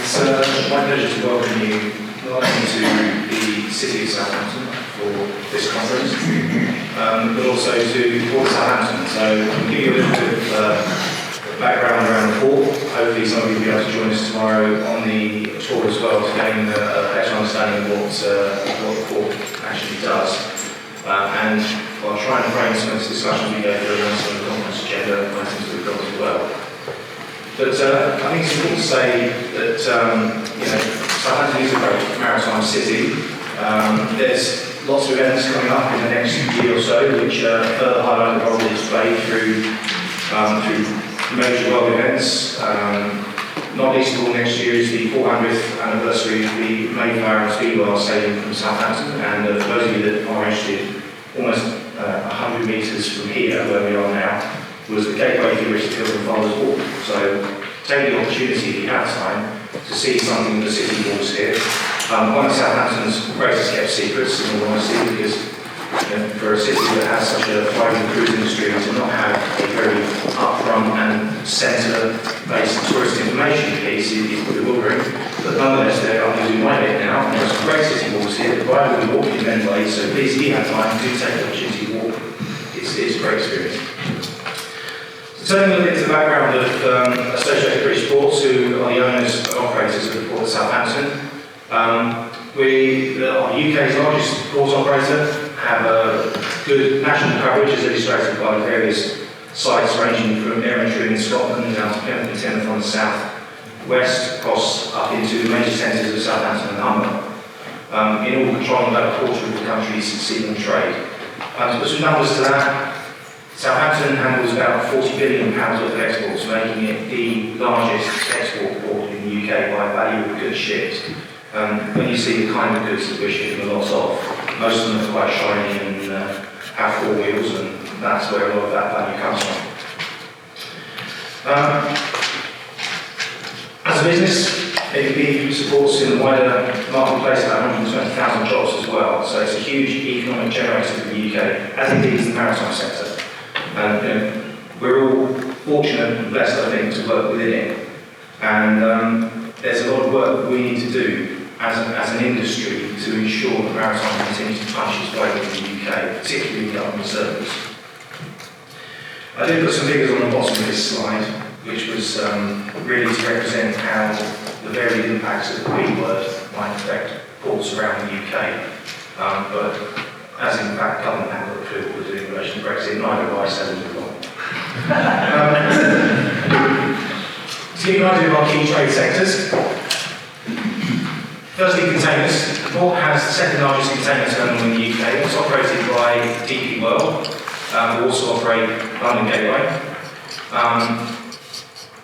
It's my pleasure to welcome you not only to the City of Southampton for this conference, but also to Port Southampton. So I'll give you a little bit of background around the port. Hopefully some of you will be able to join us tomorrow on the tour as well to gain a better understanding of what the port actually does. And I'll try and frame some of this discussion as we go through around some of the conference agenda items that we've got as well. But I think it's important to say that Southampton is a great maritime city. There's lots of events coming up in the next year or so which further highlight the role that it's played through major world events. Not least of all, next year is the 400th anniversary of the Mayflower and Speedwell sailing from Southampton, and for those of you that are interested, almost 100 metres from here, where we are now, was the gateway through which the Pilgrim Fathers walked. So take the opportunity, if you have time, to see something the city walks here. One of Southampton's greatest kept secrets, in all honesty, because for a city that has such a thriving cruise industry, to not have a very upfront and centre-based tourist information piece is bewildering. But nonetheless, I'm going to do my bit now. There are some great city walks here. The Bible will walk in many ways, so please, if you have time, do take the opportunity to walk. It's a great experience. Turning a little bit to the background of Associated British Ports, who are the owners and operators of the Port of Southampton. We are the UK's largest port operator, have a good national coverage as illustrated by the various sites ranging from Erintry in Scotland down to Plymouth and Tennant on the south west, across up into the major centres of Southampton and Humber. In all, controlling about a quarter of the country's seaborne trade. To put some numbers to that, Southampton handles about £40 billion worth of exports, making it the largest export port in the UK by value of goods shipped. When you see the kind of goods that we're shipping a lot of, most of them are quite shiny and have four wheels, and that's where a lot of that value comes from. As a business, ABB supports in the wider marketplace about 120,000 jobs as well, so it's a huge economic generator for the UK, as indeed is the maritime sector. And we're all fortunate and blessed, I think, to work within it. And there's a lot of work that we need to do as an industry to ensure that maritime continues to punch its way in the UK, particularly in government service. I did put some figures on the bottom of this slide, which was really to represent how the varied impacts of the B word might affect ports around the UK. But as in fact, government haven't got a clue what we're doing in relation to Brexit, neither have I, so we'll move on. To give you an idea of our key trade sectors, firstly, containers. The port has the second largest container terminal in the UK. It's operated by DP World. We also operate London Gateway.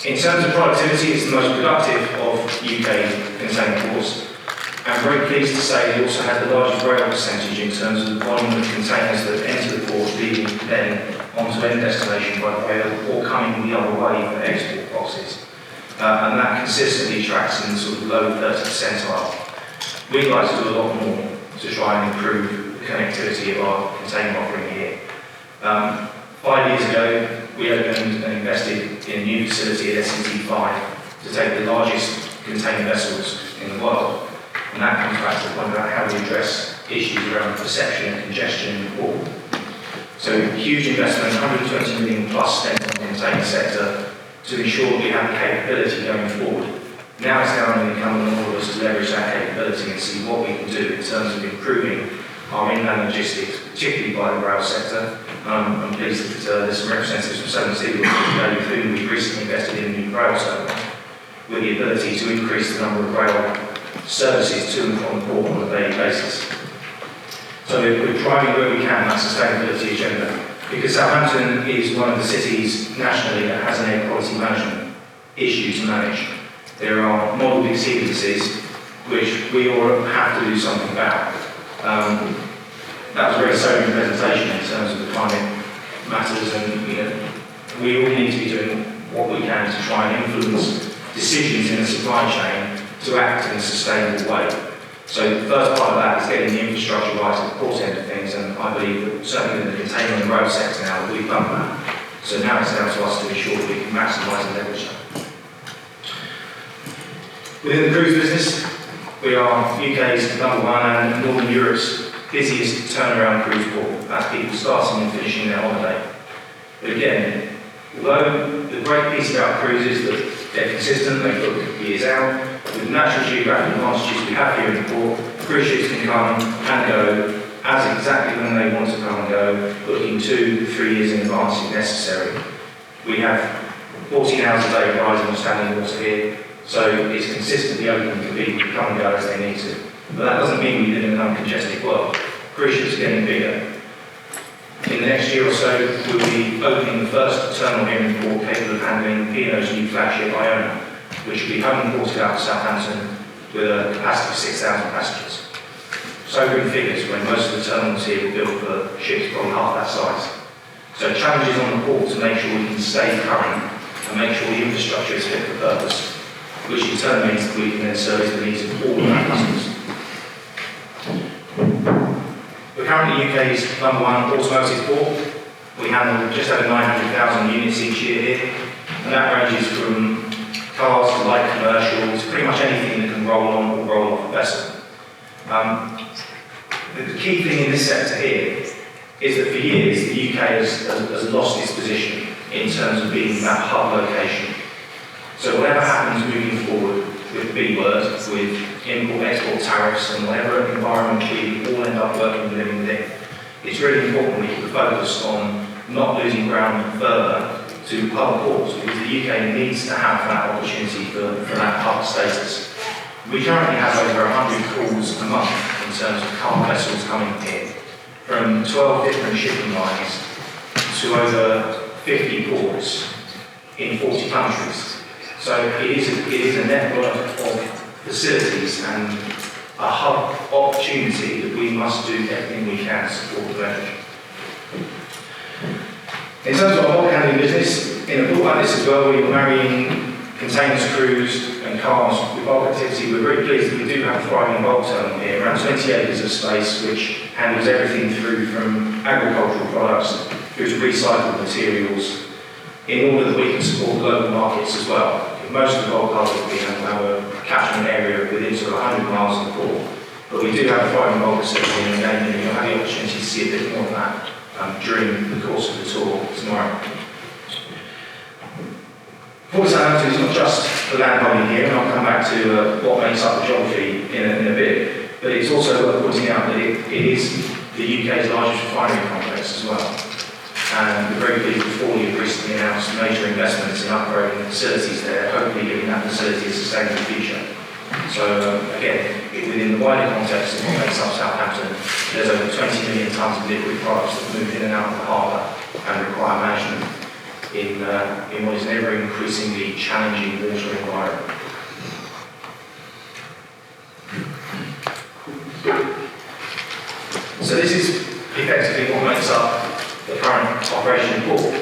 In terms of productivity, it's the most productive of UK container ports. I'm very pleased to say it also has the largest rail percentage in terms of the volume of containers that enter the port, leading then onto end destination by rail or coming the other way for export boxes. And that consistently tracks in the sort of low 30 percentile. We'd like to do a lot more to try and improve the connectivity of our container offering here. 5 years ago, we opened and invested in a new facility at SCT5 to take the largest container vessels in the world. And that comes back to the point about how we address issues around perception and congestion in the port. So huge investment, 120 million plus spent on the container sector to ensure we have the capability going forward. Now it's now incumbent on all of us to leverage that capability and see what we can do in terms of improving our inland logistics, particularly by the rail sector. I'm pleased that there's some representatives from Southern Sea with whom we've recently invested in a new rail terminal with the ability to increase the number of rail services to and from the port on a daily basis. So we're driving where we can that sustainability agenda, because Southampton is one of the cities nationally that has an air quality management issue to manage. There are model exceedances which we all have to do something about. That was a very sobering presentation in terms of the climate matters, and we all need to be doing what we can to try and influence decisions in the supply chain to act in a sustainable way. So the first part of that is getting the infrastructure right at the port end of things, and I believe that certainly in the container and road sector now that we've done that. So now it's down to us to ensure that we can maximise and leverage that. Within the cruise business, we are UK's #1 and Northern Europe's busiest turnaround cruise port. That's people starting and finishing their holiday. But again, although the great piece about cruises is that they're consistent, they book years out, with natural geographic advantages we have here in the port, cruise ships can come and go as exactly when they want to come and go, booking 2 to 3 years in advance if necessary. We have 14 hours a day of rising and standing water here, so it's consistently open for people to come and go as they need to. But that doesn't mean we live in an uncongested world. Cruise ships are getting bigger. In the next year or so, we'll be opening the first terminal here in the port capable of handling Keynote's new flagship Iona, which will be home and ported out to Southampton with a capacity of 6,000 passengers. Sobering figures when most of the terminals here were built for ships probably half that size. So challenges on the port to make sure we can stay current and make sure the infrastructure is fit for purpose, which in turn means that we can then service the needs of all of our customers. We're currently UK's #1 automotive port. We handle just over 900,000 units each year here, and that ranges from cars to light commercial to pretty much anything that can roll on or roll off a vessel. The key thing in this sector here is that for years the UK has lost its position in terms of being that hub location. So whatever happens moving forward with the B word, with import-export tariffs and whatever environment we all end up working and living within, it's really important we keep focused on not losing ground further to other ports, because the UK needs to have that opportunity for that hub status. We currently have over 100 calls a month in terms of cargo vessels coming here, from 12 different shipping lines to over 50 ports in 40 countries. So it is a network of facilities and a hub opportunity that we must do everything we can to support the benefit. In terms of our bulk handling business, in a port like this as well, we're marrying containers, crews and cars with bulk activity. We're very pleased that we do have a thriving bulk terminal here, around 20 acres of space, which handles everything through from agricultural products through to recycled materials, in order that we can support the local markets as well. Most of the bulk cargo that we have a catchment area within sort of 100 miles of the port, but we do have a thriving bulk facility, and again, you'll have the opportunity to see a bit more of that during the course of the tour tomorrow. Port Southampton is not just the land holding here, and I'll come back to what makes up the geography in a bit, but it's also worth pointing out that it is the UK's largest refinery complex as well. And we're very pleased with all you've recently announced major investments in upgrading the facilities there, hopefully giving that facility a sustainable future. So again, within the wider context of what makes up Southampton, there's over 20 million tonnes of liquid products that move in and out of the harbour and require management in what is an ever increasingly challenging water environment. So this is effectively what makes up the current operation port.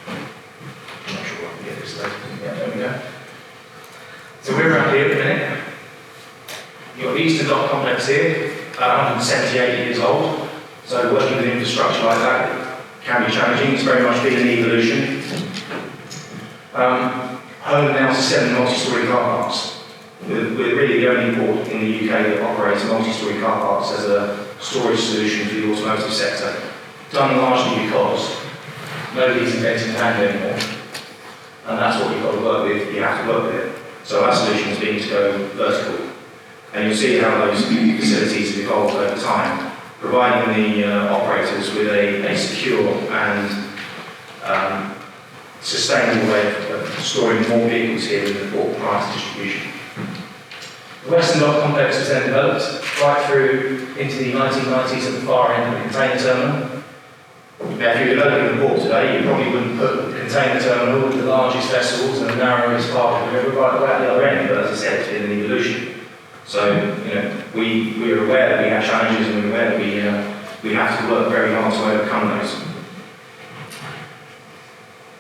I'm not sure I can get this later. Yeah, there we go. So we're around here at the minute. You've got the Eastern Dock Complex here, about 178 years old. So working with infrastructure like that can be challenging. It's very much been an evolution. Home now to 7 multi-storey car parks. We're really the only port in the UK that operates multi-storey car parks as a storage solution for the automotive sector. Done largely because nobody's inventing land anymore, and that's what you've got to work with. You have to work with it. So our solution has been to go vertical, and you'll see how those facilities have evolved over time, providing the operators with a secure and sustainable way of storing more vehicles here in the port prior to distribution. The Western Dock Complex was then developed right through into the 1990s at the far end of the container terminal. Now, if you're developing the port today, you probably wouldn't put the container terminal with the largest vessels and the narrowest part of the river right at the other end, but as I said, it's been an evolution. So, we are aware that we have challenges, and we're aware that we have to work very hard to overcome those.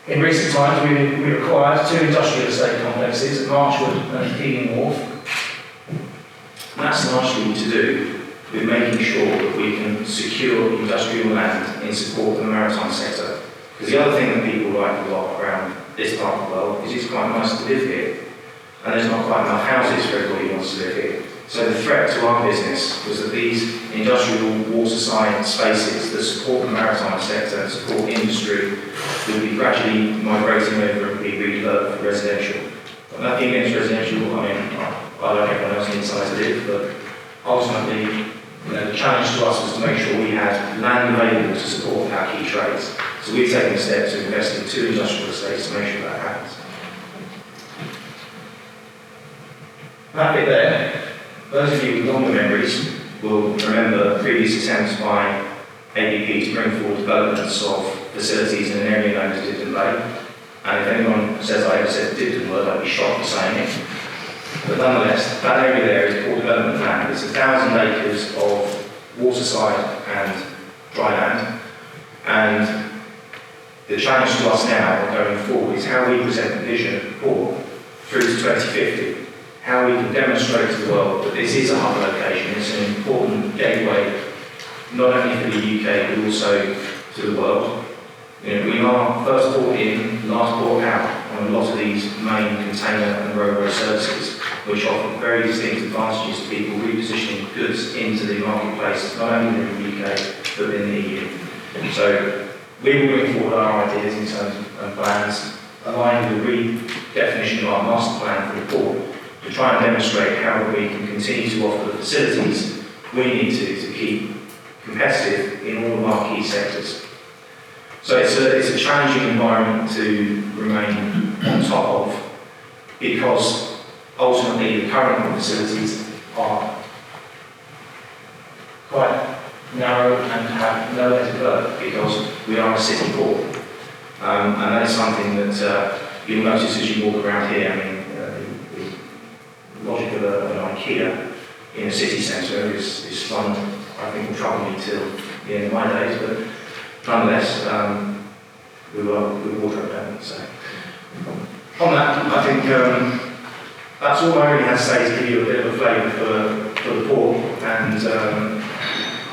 In recent times, we acquired 2 industrial estate complexes at Marchwood and Keeling Wharf. And that's largely to do with making sure that we can secure industrial land in support of the maritime sector. Because the other thing that people like a lot around this part of the world is it's quite nice to live here. and there's not quite enough houses for everybody who wants to live here. So the threat to our business was that these industrial waterside spaces that support the maritime sector and support industry would be gradually migrating over and be redeveloped for residential. But nothing against residential, I mean, I don't know everyone else inside to live, but ultimately, the challenge to us was to make sure we had land available to support our key trades. So we've taken a step to invest in 2 industrial estates to make sure that happens. That bit there, those of you with longer memories will remember previous attempts by ABP to bring forward developments of facilities in an area known as Dibden Bay. And if anyone says I ever said Dibden word, I'd be shocked for saying it. But nonetheless, that area there is Port Development Land. It's 1,000 acres of waterside and dry land. And the challenge to us now going forward is how we present the vision of the port through to 2050. How we can demonstrate to the world that this is a hub location. It's an important gateway, not only for the UK, but also to the world. We are first port in, last port out on a lot of these main container and ro-ro services, which offer very distinct advantages to people repositioning goods into the marketplace, not only in the UK, but in the EU. So we will bring forward our ideas in terms of plans, aligned with the redefinition of our master plan for the port, to try and demonstrate how we can continue to offer the facilities we need to keep competitive in all of our key sectors. So it's a challenging environment to remain on top of, because ultimately the current facilities are quite narrow and have nowhere to go, because we are a city port. And that is something that you'll notice as you walk around here. I mean, the logic of an IKEA in a city centre is fun. I think will trouble me till the end of my days, but nonetheless, we wardrobe down. So on that, I think that's all I really have to say to give you a bit of a flavour for the port. And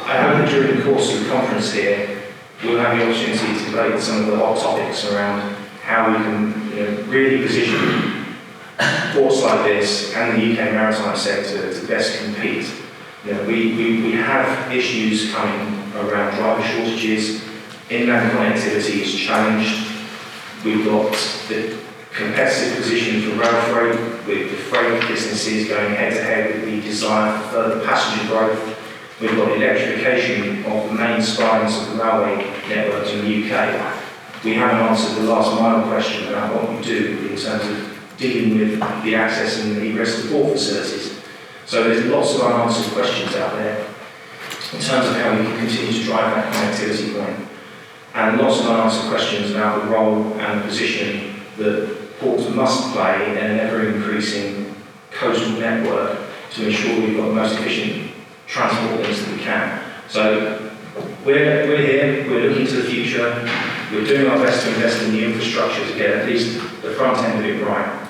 I hope that during the course of the conference here, we'll have the opportunity to debate some of the hot topics around how we can really position ports like this and the UK maritime sector to best compete. We have issues coming around driver shortages, inland connectivity is challenged. We've got the competitive position for rail freight, with the freight businesses going head to head with the desire for further passenger growth. We've got electrification of the main spines of the railway networks in the UK. We haven't answered the last mile question about what we do in terms of dealing with the access and the egress to port facilities. So there's lots of unanswered questions out there in terms of how we can continue to drive that connectivity point. And lots of unanswered questions about the role and the position that ports must play in an ever-increasing coastal network to ensure we've got the most efficient transport links that we can. So we're here, we're looking to the future, we're doing our best to invest in the infrastructure to get at least the front end of it right.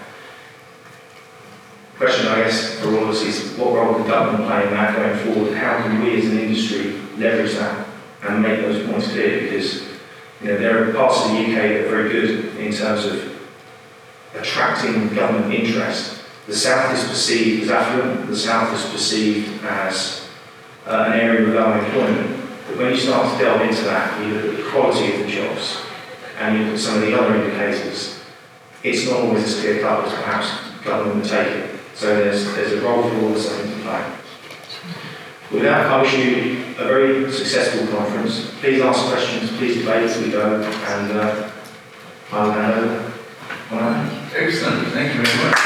The question, I guess, for all of us is what role can government play in that going forward? How can we as an industry leverage that and make those points clear? Because there are parts of the UK that are very good in terms of attracting government interest. The South is perceived as affluent, the South is perceived as an area of low employment. But when you start to delve into that, you look at the quality of the jobs and you look at some of the other indicators, it's not always as clear cut as perhaps government would take it. So there's a role for all of us, I think, to play. With that, I wish you a very successful conference. Please ask questions, please debate as we go, and I'll hand over. All right. Excellent, thank you very much.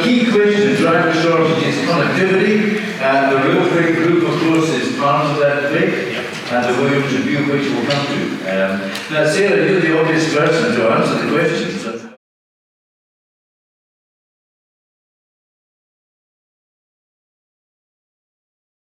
Key question, driver shortages, connectivity, the rail freight group, of course, is part of that debate, and the Williams review, which we'll come to. Now, Sarah, you're the obvious person to answer the questions.